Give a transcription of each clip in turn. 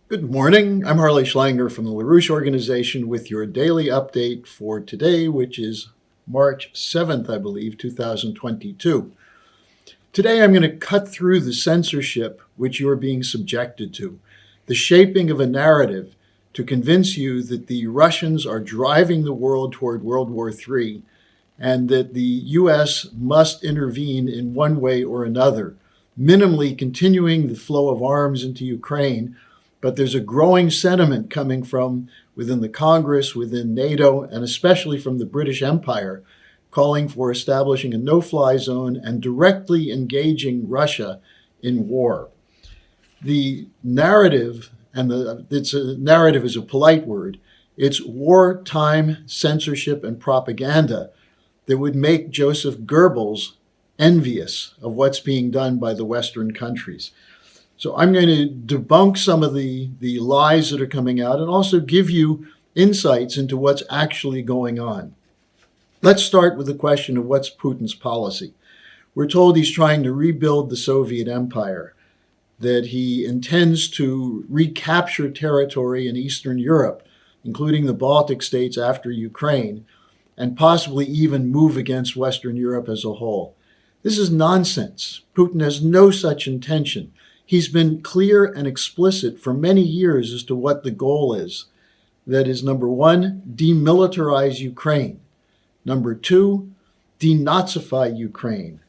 Good morning. I'm Harley Schlanger from the LaRouche organization with your daily update for today, which is March 7th, I believe, 2022. Today, I'm going to cut through the censorship which you are being subjected to, the shaping of a narrative to convince you that the Russians are driving the world toward World War III and that the U.S. must intervene in one way or another, minimally continuing the flow of arms into Ukraine. But there's a growing sentiment coming from within the Congress, within NATO, and especially from the British Empire, calling for establishing a no-fly zone and directly engaging Russia in war. The narrative, narrative is a polite word, it's wartime censorship and propaganda that would make Joseph Goebbels envious of what's being done by the Western countries. So I'm going to debunk some of the lies that are coming out and also give you insights into what's actually going on. Let's start with the question of what's Putin's policy. We're told he's trying to rebuild the Soviet Empire, that he intends to recapture territory in Eastern Europe, including the Baltic states after Ukraine, and possibly even move against Western Europe as a whole. This is nonsense. Putin has no such intention. He's been clear and explicit for many years as to what the goal is. That is, number one, demilitarize Ukraine. Number two, denazify Ukraine.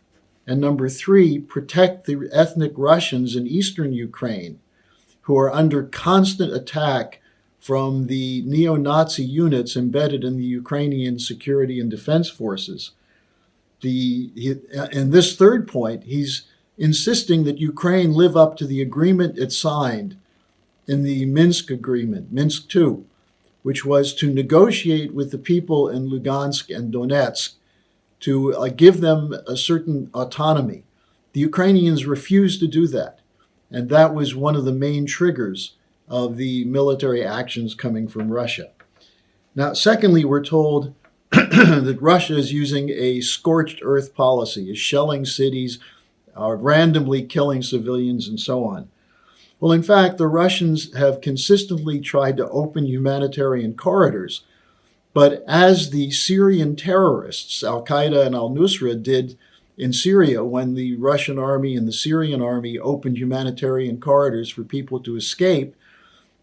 And number three, protect the ethnic Russians in eastern Ukraine who are under constant attack from the neo-Nazi units embedded in the Ukrainian security and defense forces. In this third point, he's insisting that Ukraine live up to the agreement it signed in the Minsk Agreement, Minsk II, which was to negotiate with the people in Lugansk and Donetsk to give them a certain autonomy. The Ukrainians refused to do that, and that was one of the main triggers of the military actions coming from Russia. Now, secondly, we're told that Russia is using a scorched earth policy, is shelling cities, randomly killing civilians, and so on. Well, in fact, the Russians have consistently tried to open humanitarian corridors, but as the Syrian terrorists, Al-Qaeda and al-Nusra, did in Syria when the Russian army and the Syrian army opened humanitarian corridors for people to escape,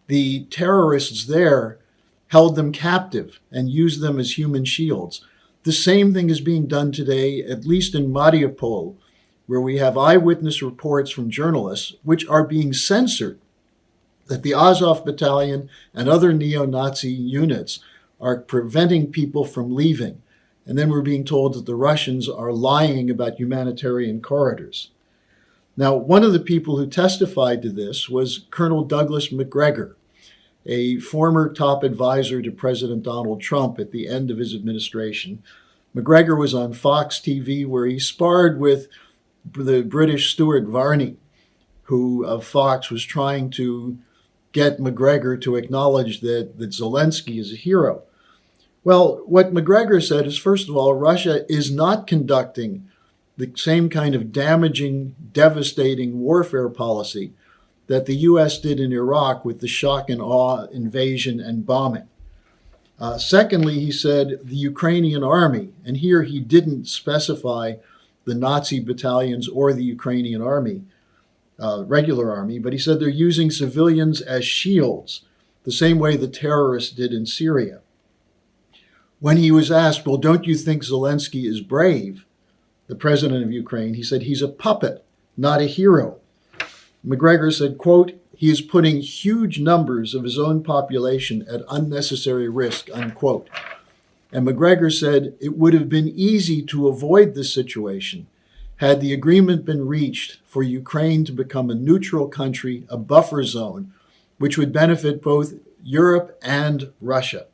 the terrorists there held them captive and used them as human shields. The same thing is being done today, at least in Mariupol, where we have eyewitness reports from journalists, which are being censored, that the Azov battalion and other neo-Nazi units are preventing people from leaving. And then we're being told that the Russians are lying about humanitarian corridors. Now, one of the people who testified to this was Colonel Douglas Macgregor, a former top advisor to President Donald Trump at the end of his administration. Macgregor was on Fox TV, where he sparred with the British Stuart Varney, who of Fox was trying to get Macgregor to acknowledge that Zelensky is a hero. Well, what Macgregor said is, first of all, Russia is not conducting the same kind of damaging, devastating warfare policy that the U.S. did in Iraq with the shock and awe invasion and bombing. Secondly, he said the Ukrainian army, and here he didn't specify the Nazi battalions or the Ukrainian army, regular army, but he said they're using civilians as shields, the same way the terrorists did in Syria. When he was asked, well, don't you think Zelensky is brave, the president of Ukraine, he said he's a puppet, not a hero. Macgregor said, quote, he is putting huge numbers of his own population at unnecessary risk, unquote. And Macgregor said it would have been easy to avoid this situation had the agreement been reached for Ukraine to become a neutral country, a buffer zone, which would benefit both Europe and Russia.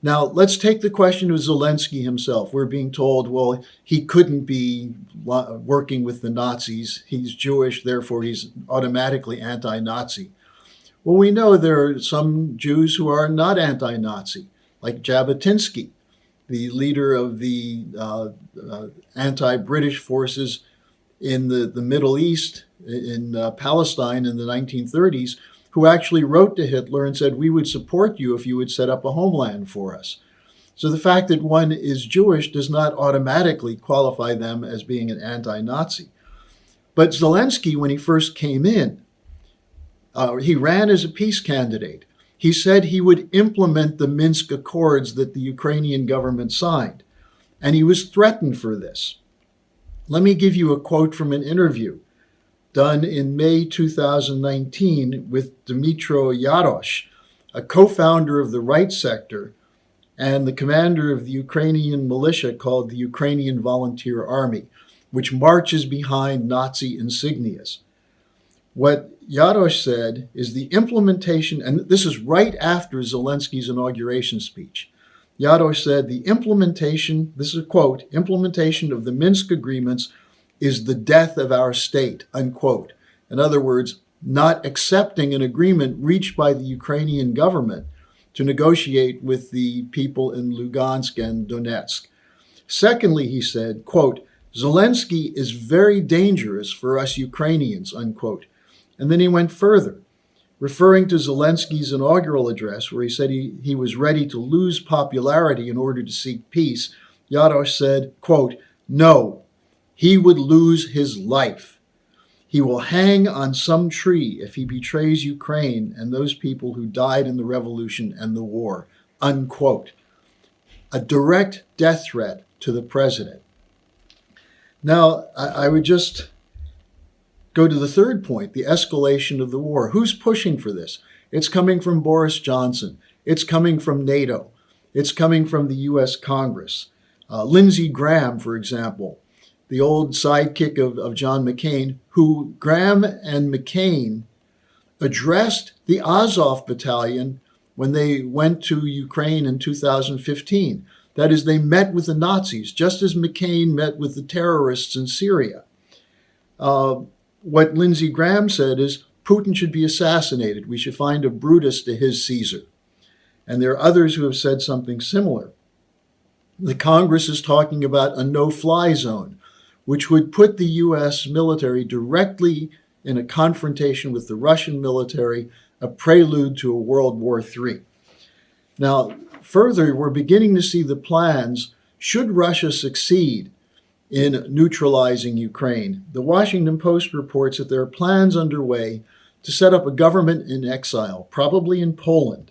Now, let's take the question of Zelensky himself. We're being told, well, he couldn't be working with the Nazis. He's Jewish, therefore he's automatically anti-Nazi. Well, we know there are some Jews who are not anti-Nazi, like Jabotinsky, the leader of the anti-British forces in the Middle East, in Palestine in the 1930s, who actually wrote to Hitler and said, "We would support you if you would set up a homeland for us." So the fact that one is Jewish does not automatically qualify them as being an anti-Nazi. But Zelensky, when he first came in, he ran as a peace candidate. He said he would implement the Minsk Accords that the Ukrainian government signed, and he was threatened for this. Let me give you a quote from an interview done in May 2019 with Dmytro Yarosh, a co-founder of the Right Sector and the commander of the Ukrainian militia called the Ukrainian Volunteer Army, which marches behind Nazi insignias. What Yarosh said is the implementation, and this is right after Zelensky's inauguration speech. Yarosh said the implementation, this is a quote, implementation of the Minsk agreements is the death of our state, unquote. In other words, not accepting an agreement reached by the Ukrainian government to negotiate with the people in Lugansk and Donetsk. Secondly, he said, quote, Zelensky is very dangerous for us Ukrainians, unquote. And then he went further, referring to Zelensky's inaugural address, where he said he was ready to lose popularity in order to seek peace. Yarosh said, quote, no, he would lose his life. He will hang on some tree if he betrays Ukraine and those people who died in the revolution and the war, unquote. A direct death threat to the president. Now, I would just go to the third point, the escalation of the war. Who's pushing for this? It's coming from Boris Johnson. It's coming from NATO. It's coming from the U.S. Congress. Lindsey Graham, for example, the old sidekick of John McCain, who Graham and McCain addressed the Azov battalion when they went to Ukraine in 2015. That is, they met with the Nazis, just as McCain met with the terrorists in Syria. What Lindsey Graham said is, Putin should be assassinated. We should find a Brutus to his Caesar. And there are others who have said something similar. The Congress is talking about a no-fly zone, which would put the U.S. military directly in a confrontation with the Russian military, a prelude to a World War III. Now, further, we're beginning to see the plans, should Russia succeed in neutralizing Ukraine. The Washington Post reports that there are plans underway to set up a government in exile, probably in Poland,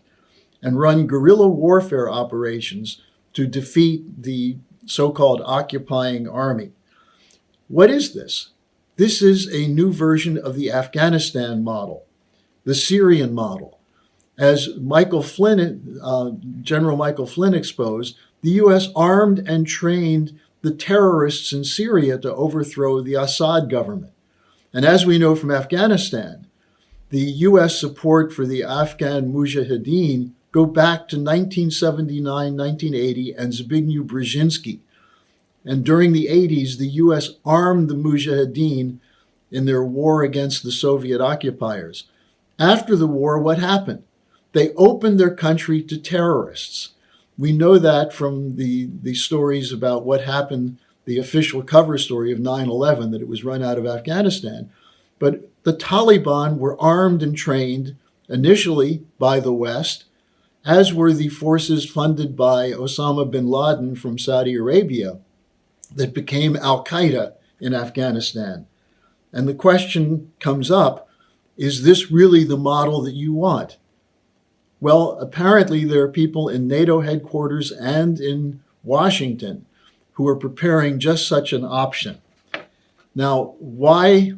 and run guerrilla warfare operations to defeat the so-called occupying army. What is this? This is a new version of the Afghanistan model, the Syrian model. As Michael Flynn, General Michael Flynn exposed, the U.S. armed and trained the terrorists in Syria to overthrow the Assad government. And as we know from Afghanistan, the U.S. support for the Afghan Mujahideen go back to 1979, 1980, and Zbigniew Brzezinski. And during the 80s, the U.S. armed the Mujahideen in their war against the Soviet occupiers. After the war, what happened? They opened their country to terrorists. We know that from the stories about what happened, the official cover story of 9/11, that it was run out of Afghanistan. But the Taliban were armed and trained initially by the West, as were the forces funded by Osama bin Laden from Saudi Arabia that became Al-Qaeda in Afghanistan. And the question comes up, is this really the model that you want? Well, apparently there are people in NATO headquarters and in Washington who are preparing just such an option. Now, why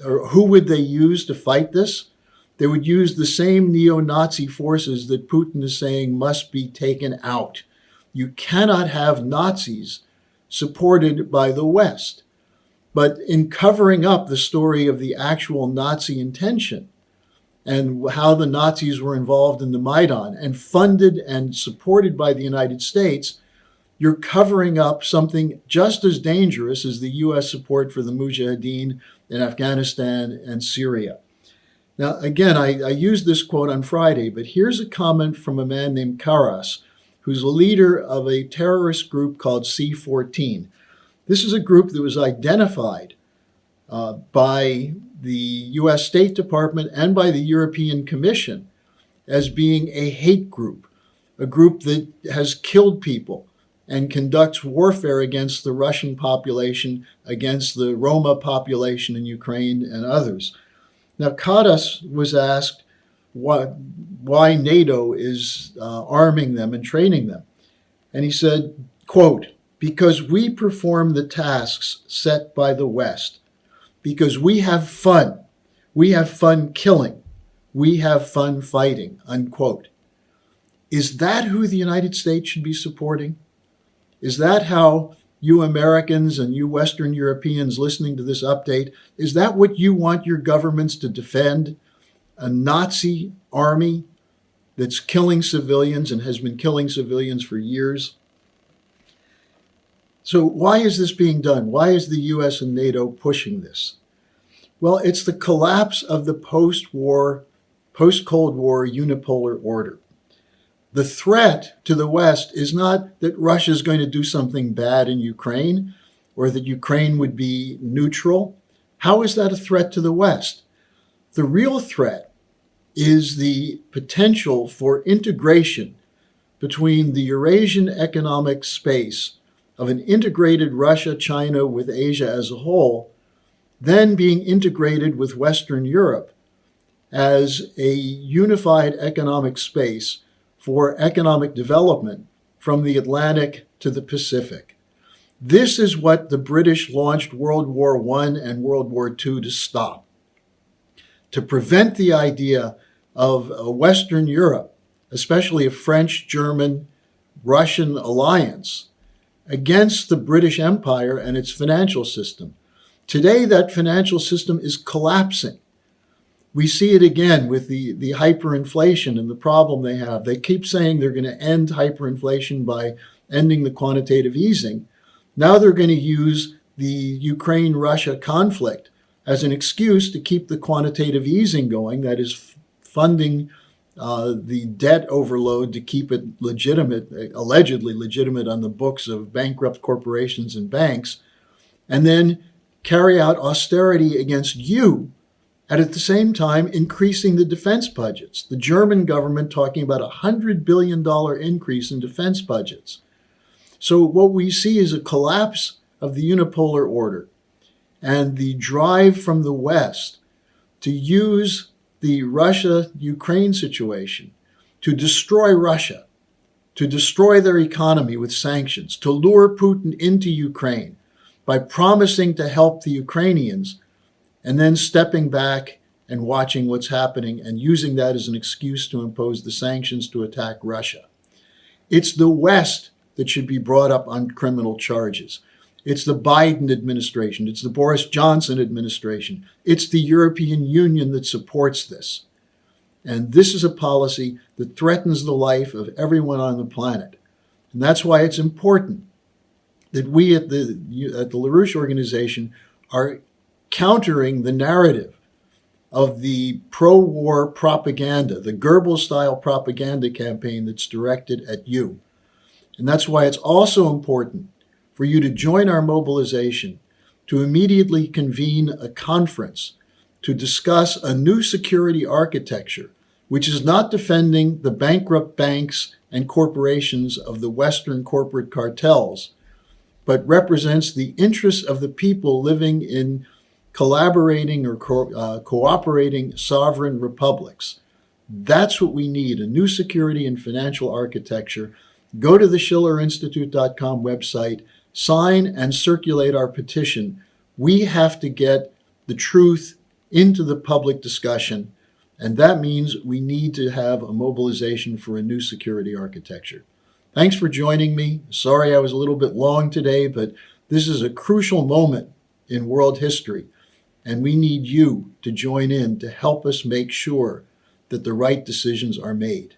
or who would they use to fight this? They would use the same neo-Nazi forces that Putin is saying must be taken out. You cannot have Nazis supported by the West. But in covering up the story of the actual Nazi intention and how the Nazis were involved in the Maidan and funded and supported by the United States, you're covering up something just as dangerous as the U.S. support for the Mujahideen in Afghanistan and Syria. Now, again, I used this quote on Friday, but here's a comment from a man named Karas, who's a leader of a terrorist group called C-14. This is a group that was identified by the U.S. State Department and by the European Commission as being a hate group, a group that has killed people and conducts warfare against the Russian population, against the Roma population in Ukraine and others. Now, Kadas was asked why NATO is arming them and training them. And he said, quote, "Because we perform the tasks set by the West, because we have fun. We have fun killing. We have fun fighting," unquote. Is that who the United States should be supporting? Is that how you Americans and you Western Europeans listening to this update, is that what you want your governments to defend? A Nazi army that's killing civilians and has been killing civilians for years? So why is this being done? Why is the US and NATO pushing this? Well, it's the collapse of the post-Cold War unipolar order. The threat to the West is not that Russia is going to do something bad in Ukraine or that Ukraine would be neutral. How is that a threat to the West? The real threat is the potential for integration between the Eurasian economic space of an integrated Russia, China with Asia as a whole, then being integrated with Western Europe as a unified economic space for economic development from the Atlantic to the Pacific. This is what the British launched World War I and World War II to stop, to prevent the idea of a Western Europe, especially a French, German, Russian alliance against the British Empire and its financial system. Today, that financial system is collapsing. We see it again with the hyperinflation and the problem they have. They keep saying they're going to end hyperinflation by ending the quantitative easing. Now they're going to use the Ukraine-Russia conflict as an excuse to keep the quantitative easing going, that is funding the debt overload to keep it legitimate, allegedly legitimate on the books of bankrupt corporations and banks, and then carry out austerity against you, and at the same time increasing the defense budgets. The German government talking about a $100 billion increase in defense budgets. So what we see is a collapse of the unipolar order and the drive from the West to use the Russia-Ukraine situation to destroy Russia, to destroy their economy with sanctions, to lure Putin into Ukraine by promising to help the Ukrainians and then stepping back and watching what's happening and using that as an excuse to impose the sanctions to attack Russia. It's the West that should be brought up on criminal charges. It's the Biden administration. It's the Boris Johnson administration. It's the European Union that supports this. And this is a policy that threatens the life of everyone on the planet. And that's why it's important that we at the LaRouche organization are countering the narrative of the pro-war propaganda, the Goebbels-style propaganda campaign that's directed at you. And that's why it's also important for you to join our mobilization, to immediately convene a conference to discuss a new security architecture, which is not defending the bankrupt banks and corporations of the Western corporate cartels, but represents the interests of the people living in collaborating or cooperating sovereign republics. That's what we need, a new security and financial architecture. Go to the schillerinstitute.com website, sign and circulate our petition. We have to get the truth into the public discussion, and that means we need to have a mobilization for a new security architecture. Thanks for joining me. Sorry I was a little bit long today, but this is a crucial moment in world history, and we need you to join in to help us make sure that the right decisions are made.